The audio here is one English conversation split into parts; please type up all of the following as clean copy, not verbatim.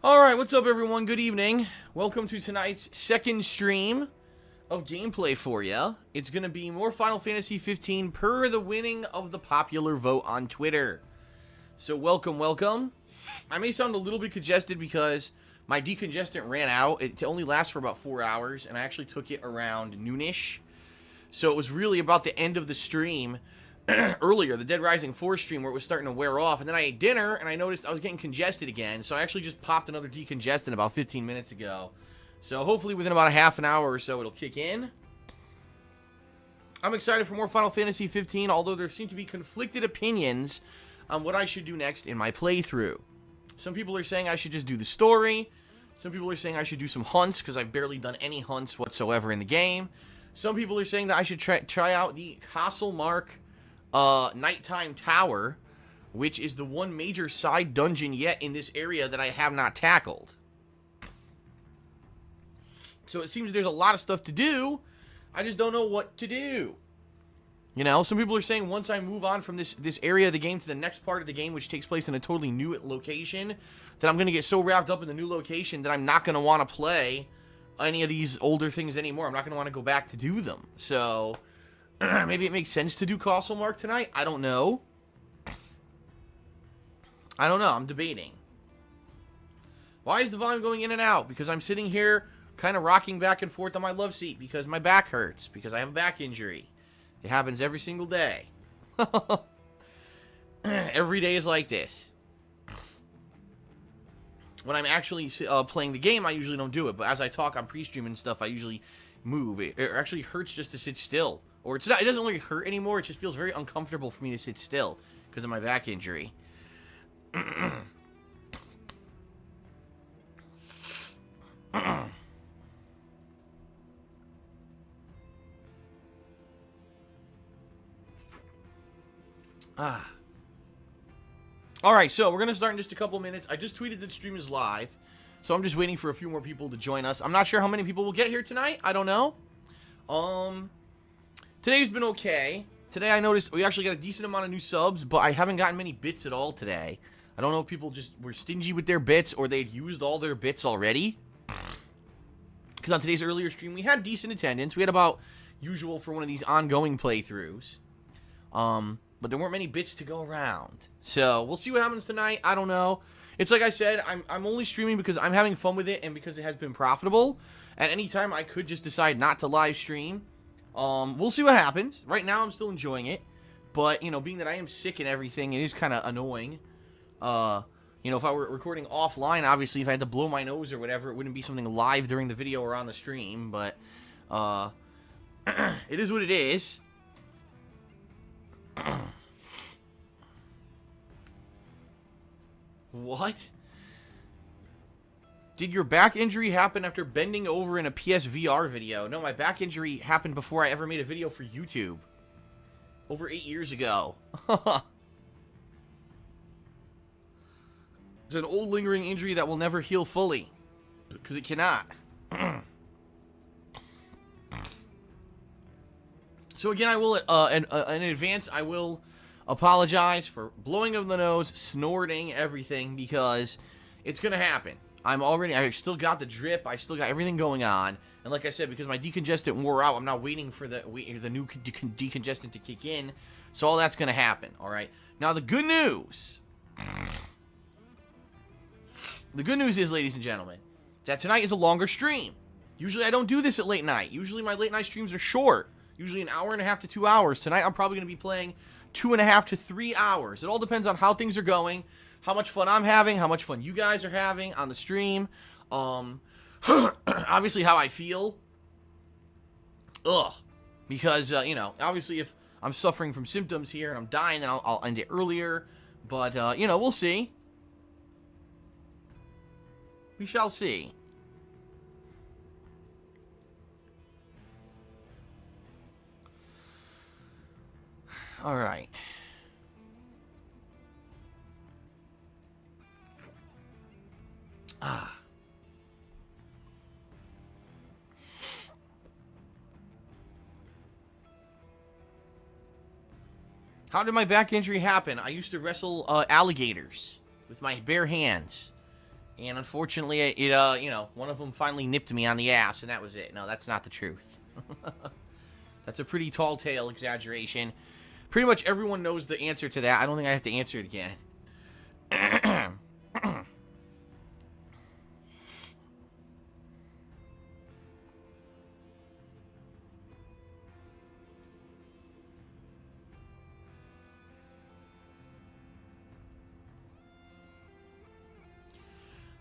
Alright, what's up everyone? Good evening. Welcome to tonight's second stream of gameplay for ya. It's gonna be more Final Fantasy 15 per the winning of the popular vote on Twitter. So welcome, welcome. I may sound a little bit congested because my decongestant ran out. It only lasts for about 4 hours, and I actually took it around noonish. So it was really about the end of the stream earlier, the Dead Rising 4 stream, where it was starting to wear off, and then I ate dinner, and I noticed I was getting congested again, so I actually just popped another decongestant about 15 minutes ago. So hopefully within about a half an hour or so, it'll kick in. I'm excited for more Final Fantasy 15, although there seem to be conflicted opinions on what I should do next in my playthrough. Some people are saying I should just do the story. Some people are saying I should do some hunts, because I've barely done any hunts whatsoever in the game. Some people are saying that I should try out the Castle Mark Nighttime Tower, which is the one major side dungeon yet in this area that I have not tackled. So it seems there's a lot of stuff to do. I just don't know what to do. You know, some people are saying once I move on from this area of the game to the next part of the game, which takes place in a totally new location, that I'm going to get so wrapped up in the new location that I'm not going to want to play any of these older things anymore. I'm not going to want to go back to do them. So maybe it makes sense to do Castle Mark tonight. I don't know. I'm debating. Why is the volume going in and out? Because I'm sitting here kind of rocking back and forth on my love seat because my back hurts. Because I have a back injury. It happens every single day. Every day is like this. When I'm actually playing the game, I usually don't do it. But as I talk on Prestream and stuff, I usually move. It actually hurts just to sit still. Or it doesn't really hurt anymore. It just feels very uncomfortable for me to sit still because of my back injury. Alright, so we're going to start in just a couple minutes. I just tweeted that the stream is live. So I'm just waiting for a few more people to join us. I'm not sure how many people will get here tonight. I don't know. Today's been okay. Today I noticed we actually got a decent amount of new subs, but I haven't gotten many bits at all today. I don't know if people just were stingy with their bits or they'd used all their bits already. Because on today's earlier stream, we had decent attendance. We had about usual for one of these ongoing playthroughs. But there weren't many bits to go around. So we'll see what happens tonight. I don't know. It's like I said, I'm only streaming because I'm having fun with it and because it has been profitable. At any time, I could just decide not to live stream. We'll see what happens. Right now, I'm still enjoying it. But, you know, being that I am sick and everything, it is kind of annoying. You know, if I were recording offline, obviously, if I had to blow my nose or whatever, it wouldn't be something live during the video or on the stream. But, it is what it is. What? Did your back injury happen after bending over in a PSVR video? No, my back injury happened before I ever made a video for YouTube. Over 8 years ago. It's an old lingering injury that will never heal fully. Because it cannot. So again, I will, in advance, I will apologize for blowing of the nose, snorting, everything, because it's going to happen. I've still got the drip, I've still got everything going on, and like I said, because my decongestant wore out, I'm not waiting for the new decongestant to kick in, so all that's going to happen, alright? Now, the good news is, ladies and gentlemen, that tonight is a longer stream. Usually I don't do this at late night. Usually my late night streams are short. Usually an hour and a half to 2 hours. Tonight I'm probably going to be playing 2.5 to 3 hours. It all depends on how things are going, how much fun I'm having, how much fun you guys are having on the stream. Obviously how I feel. Because, you know, obviously if I'm suffering from symptoms here and I'm dying, then I'll end it earlier. But, you know, we'll see. We shall see. Alright. How did my back injury happen? I used to wrestle alligators with my bare hands. And unfortunately, you know, one of them finally nipped me on the ass, and that was it. No, that's not the truth. That's a pretty tall tale exaggeration. Pretty much everyone knows the answer to that. I don't think I have to answer it again.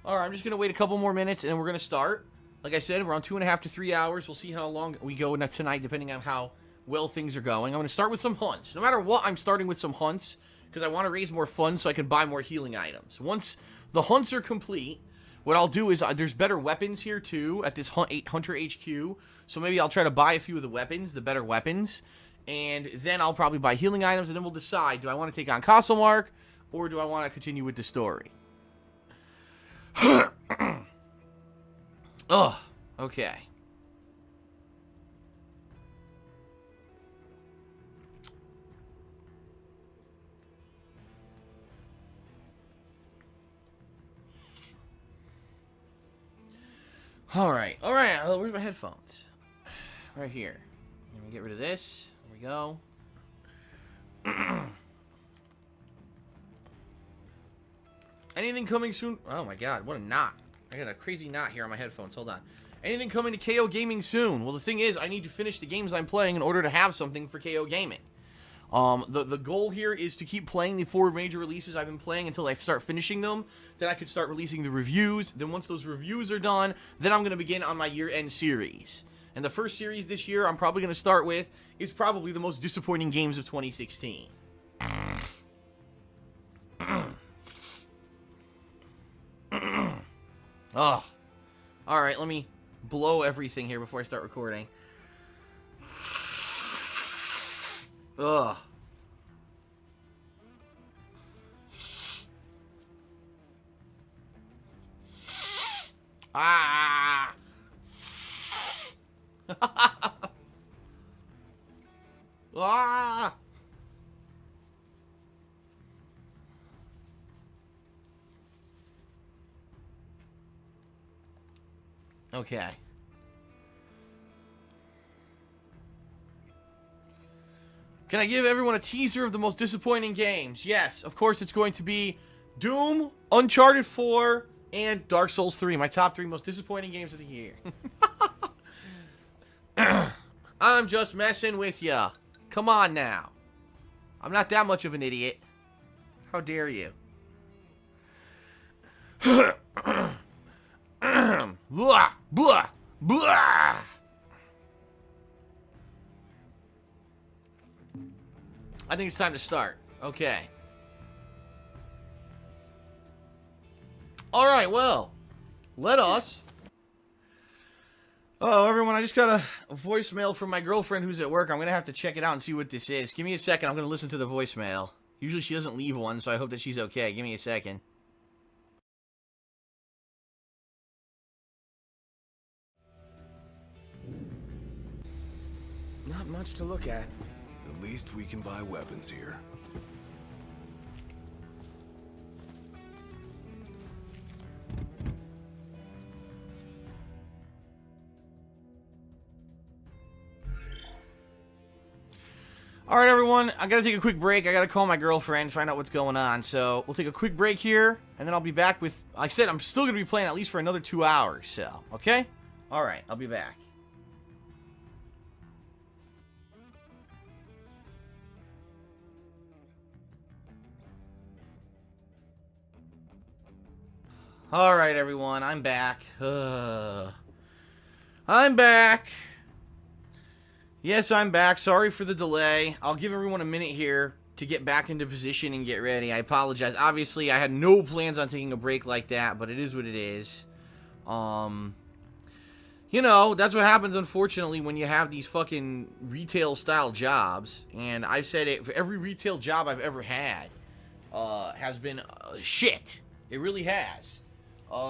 Alright, I'm just going to wait a couple more minutes, and then we're going to start. Like I said, we're on 2.5 to 3 hours. We'll see how long we go tonight, depending on how well things are going. I'm going to start with some hunts. No matter what, I'm starting with some hunts, because I want to raise more funds so I can buy more healing items. Once the hunts are complete, what I'll do is, there's better weapons here, too, at this Hunter HQ. So maybe I'll try to buy a few of the weapons, the better weapons. And then I'll probably buy healing items, and then we'll decide, do I want to take on Castlemark, or do I want to continue with the story? Oh, okay. Alright, where's my headphones? Right here. Let me get rid of this. There we go. Anything coming soon? Oh my god, what a knot. I got a crazy knot here on my headphones. Hold on. Anything coming to KO Gaming soon? Well, the thing is, I need to finish the games I'm playing in order to have something for KO Gaming. The goal here is to keep playing the 4 major releases I've been playing until I start finishing them. Then I could start releasing the reviews. Then once those reviews are done, then I'm going to begin on my year-end series. And the first series this year I'm probably going to start with is probably the most disappointing games of 2016. Oh. Alright, let me blow everything here before I start recording. Ugh. Ah. Ah. Okay. Can I give everyone a teaser of the most disappointing games? Yes, of course it's going to be Doom, Uncharted 4, and Dark Souls 3. My top 3 most disappointing games of the year. I'm just messing with ya. Come on now. I'm not that much of an idiot. How dare you? Blah, blah, blah. I think it's time to start. Okay. Alright, well, let us. Oh, everyone, I just got a voicemail from my girlfriend who's at work. I'm going to have to check it out and see what this is. Give me a second. I'm going to listen to the voicemail. Usually she doesn't leave one, so I hope that she's okay. Give me a second. Not much to look at. At least we can buy weapons here. Alright, everyone, I gotta take a quick break. I gotta call my girlfriend, find out what's going on. So, we'll take a quick break here, and then I'll be back with... Like I said, I'm still gonna be playing at least for another 2 hours, so, okay? Alright, I'll be back. Alright, everyone, I'm back. I'm back. Yes, I'm back. Sorry for the delay. I'll give everyone a minute here to get back into position and get ready. I apologize. Obviously, I had no plans on taking a break like that, but it is what it is. You know, that's what happens, unfortunately, when you have these fucking retail-style jobs. And I've said it, for every retail job I've ever had has been shit. It really has.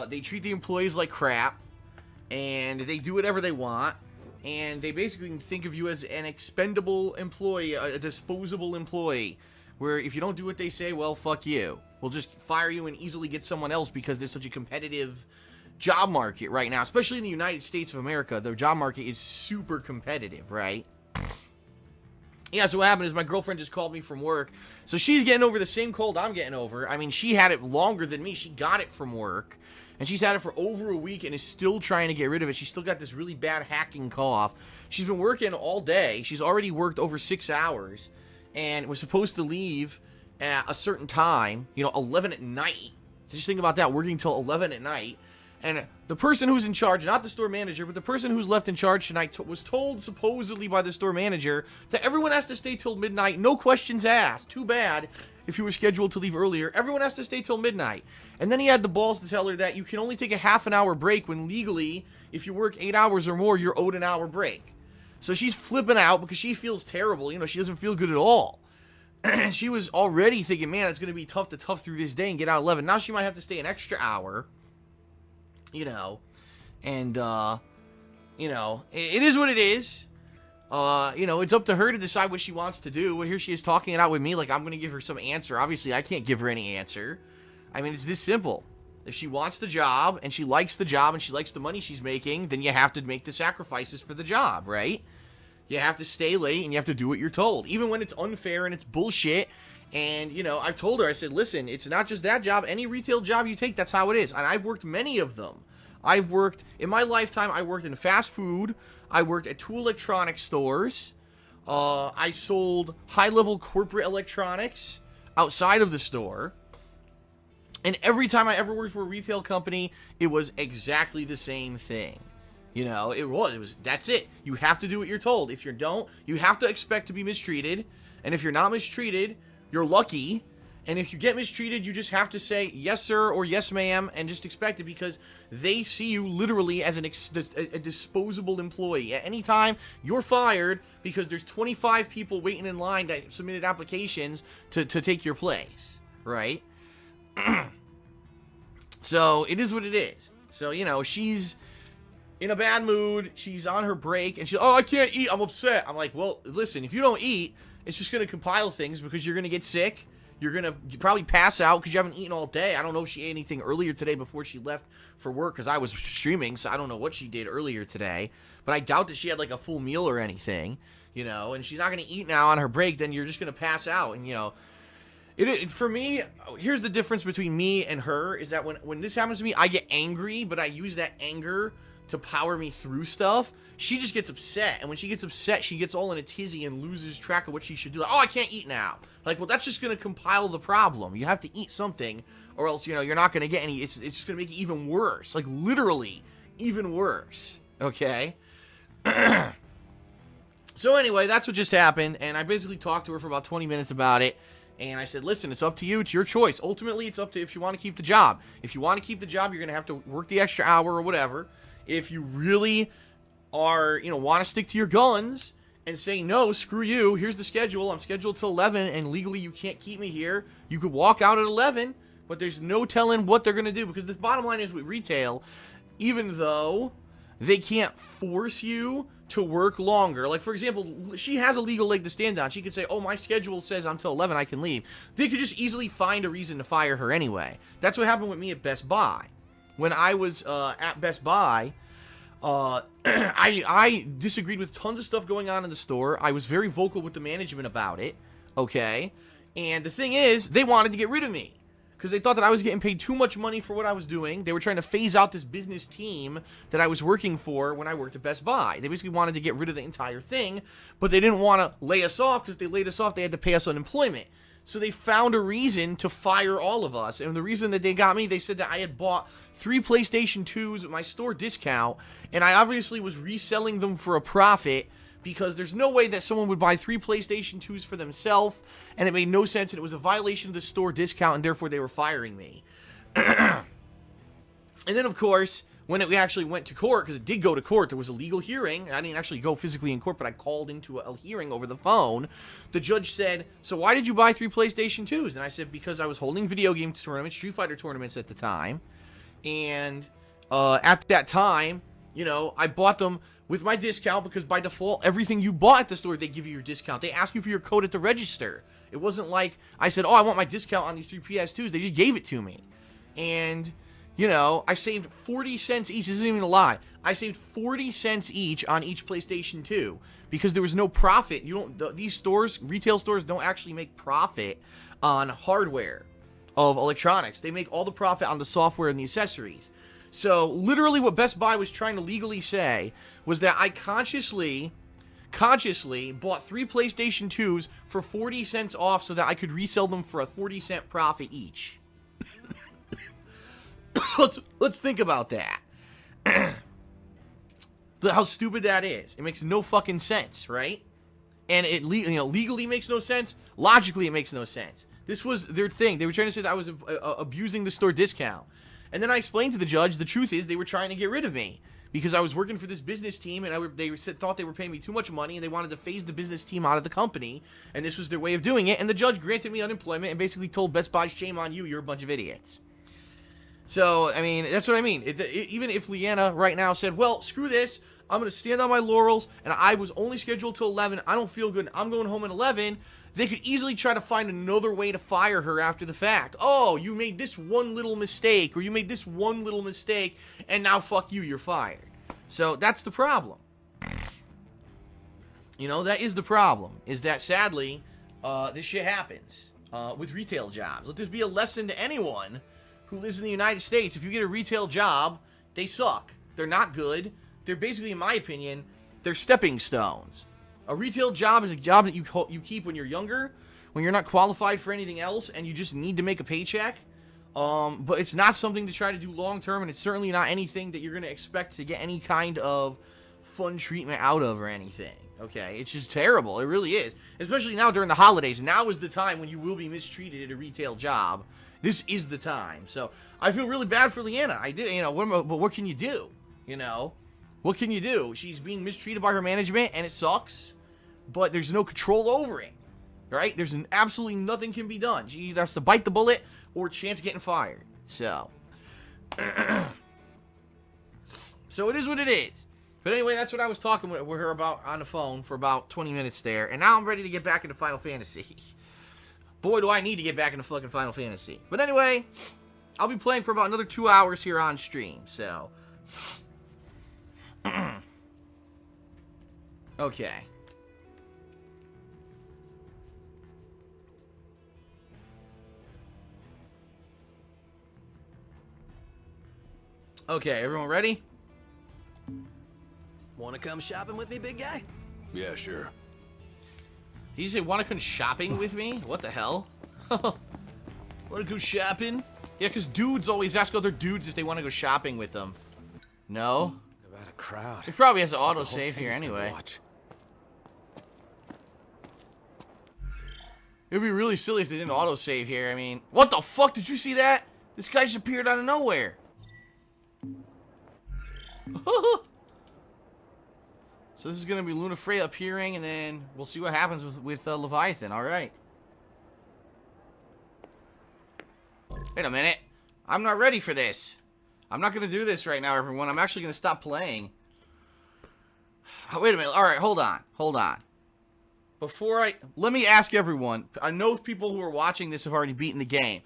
They treat the employees like crap, and they do whatever they want. And they basically think of you as an expendable employee, a disposable employee, where if you don't do what they say, well, fuck you. We'll just fire you and easily get someone else because there's such a competitive job market right now, especially in the United States of America. The job market is super competitive, right? Yeah, so what happened is my girlfriend just called me from work. So she's getting over the same cold I'm getting over. I mean, she had it longer than me. She got it from work. And she's had it for over a week and is still trying to get rid of it. She's still got this really bad hacking cough. She's been working all day. She's already worked over 6 hours. And was supposed to leave at a certain time, 11 at night. Just think about that, working till 11 at night. And the person who's in charge, not the store manager, but the person who's left in charge tonight was told supposedly by the store manager that everyone has to stay till midnight, no questions asked. Too bad if you were scheduled to leave earlier. Everyone has to stay till midnight. And then he had the balls to tell her that you can only take a half an hour break when legally, if you work 8 hours or more, you're owed an hour break. So she's flipping out because she feels terrible. She doesn't feel good at all. She was already thinking, man, it's going to be tough through this day and get out at 11. Now she might have to stay an extra hour. And, it is what it is. It's up to her to decide what she wants to do. Well, here she is talking it out with me like I'm going to give her some answer. Obviously, I can't give her any answer. I mean, it's this simple. If she wants the job, and she likes the job, and she likes the money she's making, then you have to make the sacrifices for the job, right? You have to stay late, and you have to do what you're told. Even when it's unfair and it's bullshit. And, I've told her, I said, listen, it's not just that job. Any retail job you take, that's how it is. And I've worked many of them. In my lifetime, I worked in fast food. I worked at 2 electronics stores. I sold high-level corporate electronics outside of the store. And every time I ever worked for a retail company, it was exactly the same thing. That's it. You have to do what you're told. If you don't, you have to expect to be mistreated. And if you're not mistreated, you're lucky. And if you get mistreated, you just have to say, yes, sir, or yes, ma'am, and just expect it because they see you literally as a disposable employee. At any time, you're fired because there's 25 people waiting in line that submitted applications to take your place, right? So, it is what it is. So, she's in a bad mood. She's on her break, and I can't eat. I'm upset. I'm like, well, listen, if you don't eat, it's just going to compile things because you're going to get sick. You're going to probably pass out because you haven't eaten all day. I don't know if she ate anything earlier today before she left for work because I was streaming, so I don't know what she did earlier today. But I doubt that she had like a full meal or anything, and she's not going to eat now on her break. Then you're just going to pass out. And, for me, here's the difference between me and her is that when this happens to me, I get angry, but I use that anger to power me through stuff. She just gets upset, and when she gets upset, she gets all in a tizzy and loses track of what she should do. Like, I can't eat now. Like, well, that's just going to compile the problem. You have to eat something, or else, you're not going to get any. It's just going to make it even worse. Like, literally, even worse. Okay? So, anyway, that's what just happened, and I basically talked to her for about 20 minutes about it, and I said, listen, it's up to you. It's your choice. Ultimately, it's up to if you want to keep the job. If you want to keep the job, you're going to have to work the extra hour or whatever. If you really are, want to stick to your guns and say, no, screw you, here's the schedule, I'm scheduled till 11, and legally you can't keep me here, you could walk out at 11, but there's no telling what they're going to do, because the bottom line is with retail, even though they can't force you to work longer, like, for example, she has a legal leg to stand on, she could say, oh, my schedule says I'm till 11, I can leave. They could just easily find a reason to fire her anyway. That's what happened with me at Best Buy. When I was at Best Buy, I disagreed with tons of stuff going on in the store. I was very vocal with the management about it, okay? And the thing is, they wanted to get rid of me because they thought that I was getting paid too much money for what I was doing. They were trying to phase out this business team that I was working for when I worked at Best Buy. They basically wanted to get rid of the entire thing, but they didn't want to lay us off because if they laid us off, they had to pay us unemployment. So they found a reason to fire all of us. And the reason that they got me, they said that I had bought 3 PlayStation 2s with my store discount, and I obviously was reselling them for a profit because there's no way that someone would buy 3 PlayStation 2s for themselves, and it made no sense, and it was a violation of the store discount, and therefore they were firing me. And then, of course, when we actually went to court, because it did go to court, there was a legal hearing. I didn't actually go physically in court, but I called into a hearing over the phone. The judge said, so why did you buy 3 PlayStation 2s? And I said, because I was holding video game tournaments, Street Fighter tournaments at the time. And at that time, I bought them with my discount, because by default, everything you bought at the store, they give you your discount. They ask you for your code at the register. It wasn't like I said, oh, I want my discount on these 3 PS2s. They just gave it to me. And, you know, I saved 40 cents each. This isn't even a lie. I saved 40 cents each on each PlayStation 2 because there was no profit. These stores, retail stores, don't actually make profit on hardware of electronics. They make all the profit on the software and the accessories. So literally what Best Buy was trying to legally say was that I consciously bought 3 PlayStation 2s for 40 cents off so that I could resell them for a 40-cent profit each. Let's think about that. How stupid that is. It makes no fucking sense, right? And it legally makes no sense. Logically, it makes no sense. This was their thing. They were trying to say that I was abusing the store discount. And then I explained to the judge, the truth is they were trying to get rid of me because I was working for this business team, and they thought they were paying me too much money, and they wanted to phase the business team out of the company, and this was their way of doing it. And the judge granted me unemployment and basically told Best Buy, shame on you, you're a bunch of idiots. So, I mean, that's what I mean. Even if Leanna right now said, well, screw this, I'm going to stand on my laurels, and I was only scheduled till 11, I don't feel good, I'm going home at 11, they could easily try to find another way to fire her after the fact. Oh, you made this one little mistake, or you made this one little mistake, and now fuck you, you're fired. So, that's the problem. You know, that is the problem, is that sadly, this shit happens with retail jobs. Let this be a lesson to anyone who lives in the United States. If you get a retail job, they suck. They're not good. They're basically, in my opinion, they're stepping stones. A retail job is a job that you keep when you're younger, when you're not qualified for anything else, and you just need to make a paycheck. But it's not something to try to do long term, and it's certainly not anything that you're going to expect to get any kind of fun treatment out of or anything. Okay, it's just terrible. It really is. Especially now during the holidays. Now is the time when you will be mistreated at a retail job. This is the time. So I feel really bad for Leanna. I did, but what can you do? What can you do? She's being mistreated by her management, and it sucks. But there's no control over it, right? There's absolutely nothing can be done. She either has to bite the bullet or chance getting fired. So, so it is what it is. But anyway, that's what I was talking with her about on the phone for about 20 minutes there. And now I'm ready to get back into Final Fantasy. Boy, do I need to get back into fucking Final Fantasy. But anyway, I'll be playing for about another 2 hours here on stream, so. Okay. Okay, everyone ready? Wanna come shopping with me, big guy? Yeah, sure. Did you say, wanna come shopping with me? What the hell? Wanna go shopping? Yeah, because dudes always ask other dudes if they want to go shopping with them. No? About a crowd. He probably has an autosave here anyway. It would be really silly if they didn't autosave here. I mean, what the fuck? Did you see that? This guy just appeared out of nowhere. So this is going to be Luna Freya appearing, and then we'll see what happens with Leviathan. Alright. Wait a minute. I'm not ready for this. I'm not going to do this right now, everyone. I'm actually going to stop playing. Oh, wait a minute. Alright, hold on. Hold on. Let me ask everyone. I know people who are watching this have already beaten the game.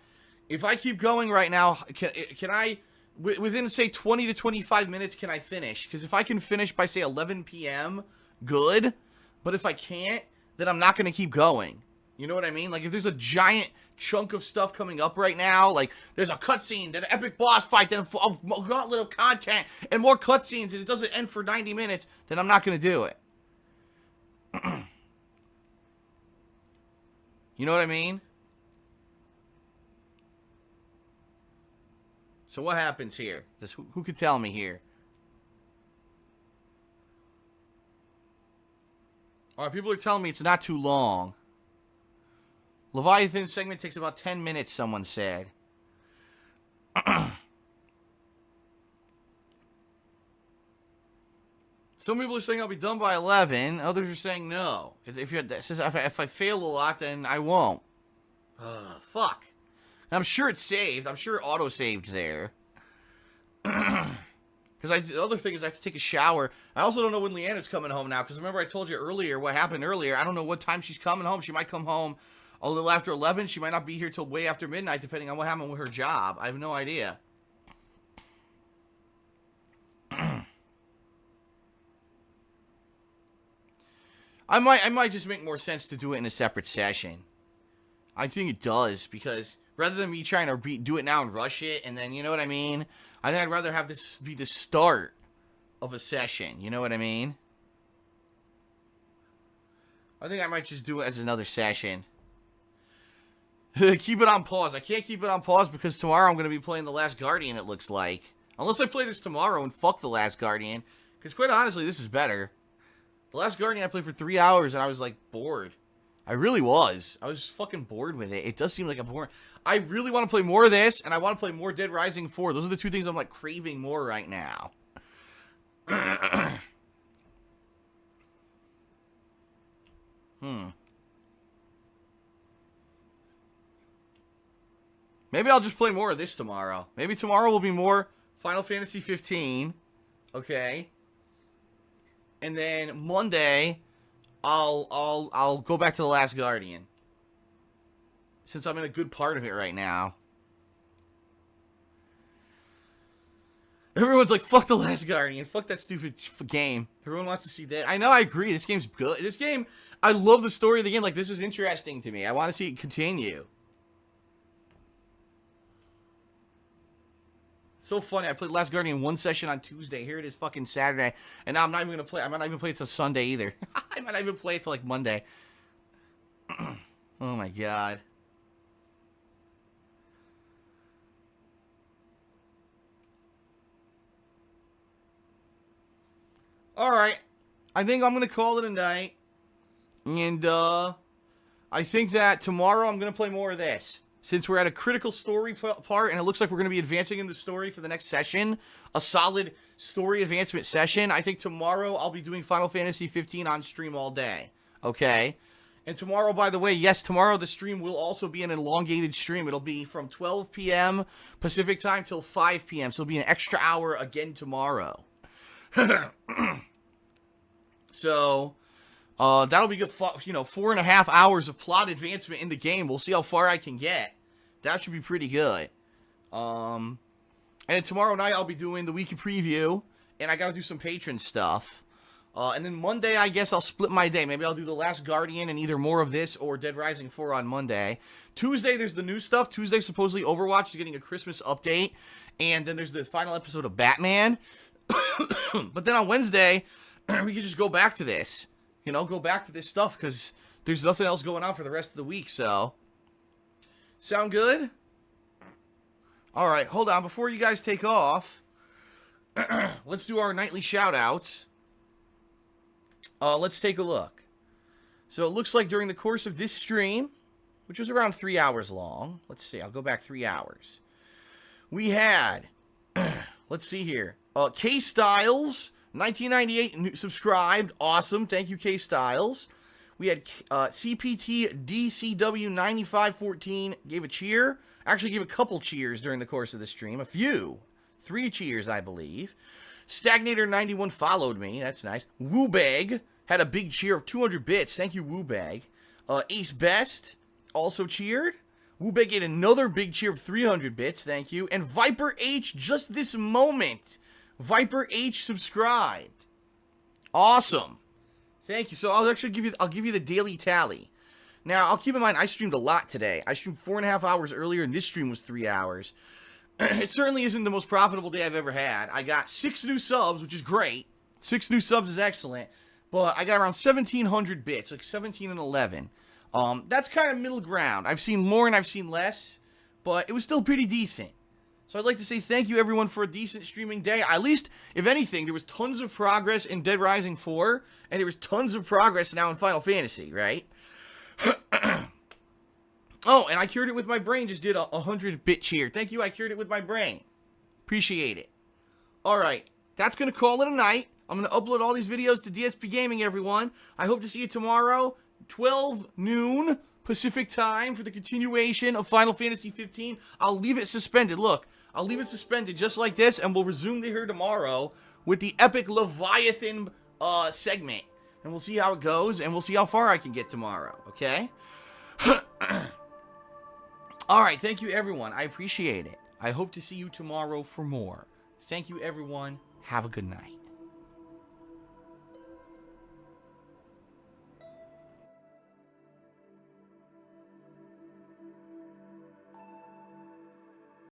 If I keep going right now, can I, within, say, 20 to 25 minutes, can I finish? Because if I can finish by, say, 11 p.m., good. But if I can't, then I'm not going to keep going. You know what I mean? Like, if there's a giant chunk of stuff coming up right now, like, there's a cutscene, then an epic boss fight, then a gauntlet of content, and more cutscenes, and it doesn't end for 90 minutes, then I'm not going to do it. You know what I mean? So what happens here? Who could tell me here? Alright, people are telling me it's not too long. Leviathan segment takes about 10 minutes, someone said. Some people are saying I'll be done by 11. Others are saying no. If I fail a lot, then I won't. Fuck. I'm sure it's saved. I'm sure it auto-saved there. Because the other thing is I have to take a shower. I also don't know when Leanna's coming home now. Because remember I told you earlier what happened earlier. I don't know what time she's coming home. She might come home a little after 11. She might not be here till way after midnight, depending on what happened with her job. I have no idea. I might just make more sense to do it in a separate session. I think it does, because rather than me trying to do it now and rush it, and then, you know what I mean? I think I'd rather have this be the start of a session, you know what I mean? I think I might just do it as another session. Keep it on pause. I can't keep it on pause because tomorrow I'm going to be playing The Last Guardian, it looks like. Unless I play this tomorrow and fuck The Last Guardian. Because quite honestly, this is better. The Last Guardian I played for 3 hours and I was like bored. I really was. I was fucking bored with it. It does seem like I'm bored. I really want to play more of this, and I want to play more Dead Rising 4. Those are the two things I'm like craving more right now. Maybe I'll just play more of this tomorrow. Maybe tomorrow will be more Final Fantasy 15. Okay. And then Monday, I'll go back to The Last Guardian. Since I'm in a good part of it right now. Everyone's like, fuck The Last Guardian. Fuck that stupid game. Everyone wants to see that. I know, I agree. This game's good. This game, I love the story of the game. Like, this is interesting to me. I want to see it continue. So funny. I played Last Guardian one session on Tuesday. Here it is fucking Saturday. And now I'm not even going to play. I might not even play it till Sunday either. I might not even play it till like Monday. Oh my god. Alright. I think I'm going to call it a night. And I think that tomorrow I'm going to play more of this. Since we're at a critical story part, and it looks like we're going to be advancing in the story for the next session, a solid story advancement session, I think tomorrow I'll be doing Final Fantasy 15 on stream all day. Okay? And tomorrow, by the way, yes, tomorrow the stream will also be an elongated stream. It'll be from 12 p.m. Pacific time till 5 p.m., so it'll be an extra hour again tomorrow. So, that'll be good, 4.5 hours of plot advancement in the game. We'll see how far I can get. That should be pretty good. And then tomorrow night I'll be doing the weekly preview, and I gotta do some patron stuff. And then Monday, I guess I'll split my day. Maybe I'll do The Last Guardian and either more of this or Dead Rising 4 on Monday. Tuesday, there's the new stuff. Tuesday, supposedly Overwatch is getting a Christmas update. And then there's the final episode of Batman. But then on Wednesday, we can just go back to this. You know, go back to this stuff because there's nothing else going on for the rest of the week, so. Sound good? Alright, hold on. Before you guys take off, let's do our nightly shoutouts. Let's take a look. So it looks like during the course of this stream, which was around 3 hours long. Let's see, I'll go back 3 hours. We had, let's see here, K Styles, 1998 subscribed. Awesome. Thank you, K Styles. We had CPT DCW 9514 gave a cheer. Actually gave a couple cheers during the course of the stream. A few. 3 cheers, I believe. Stagnator 91 followed me. That's nice. Woobag had a big cheer of 200 bits. Thank you, Woobag. Ace Best also cheered. Woobag gave another big cheer of 300 bits. Thank you. And Viper H just this moment. Viper H subscribed. Awesome. Thank you. So I'll actually give you the daily tally. Now, I'll keep in mind I streamed a lot today. I streamed 4.5 hours earlier and this stream was 3 hours. It certainly isn't the most profitable day I've ever had. I got 6 new subs, which is great. 6 new subs is excellent. But I got around 1,700 bits, like 17 and 11. That's kind of middle ground. I've seen more and I've seen less, but it was still pretty decent. So I'd like to say thank you, everyone, for a decent streaming day. At least, if anything, there was tons of progress in Dead Rising 4, and there was tons of progress now in Final Fantasy, right? Oh, and I cured it with my brain. Just did a 100-bit cheer. Thank you, I cured it with my brain. Appreciate it. Alright, that's going to call it a night. I'm going to upload all these videos to DSP Gaming, everyone. I hope to see you tomorrow, 12 noon Pacific time, for the continuation of Final Fantasy 15. I'll leave it suspended. Look, I'll leave it suspended just like this, and we'll resume here tomorrow with the epic Leviathan segment. And we'll see how it goes, and we'll see how far I can get tomorrow, okay? Alright, thank you everyone. I appreciate it. I hope to see you tomorrow for more. Thank you everyone. Have a good night.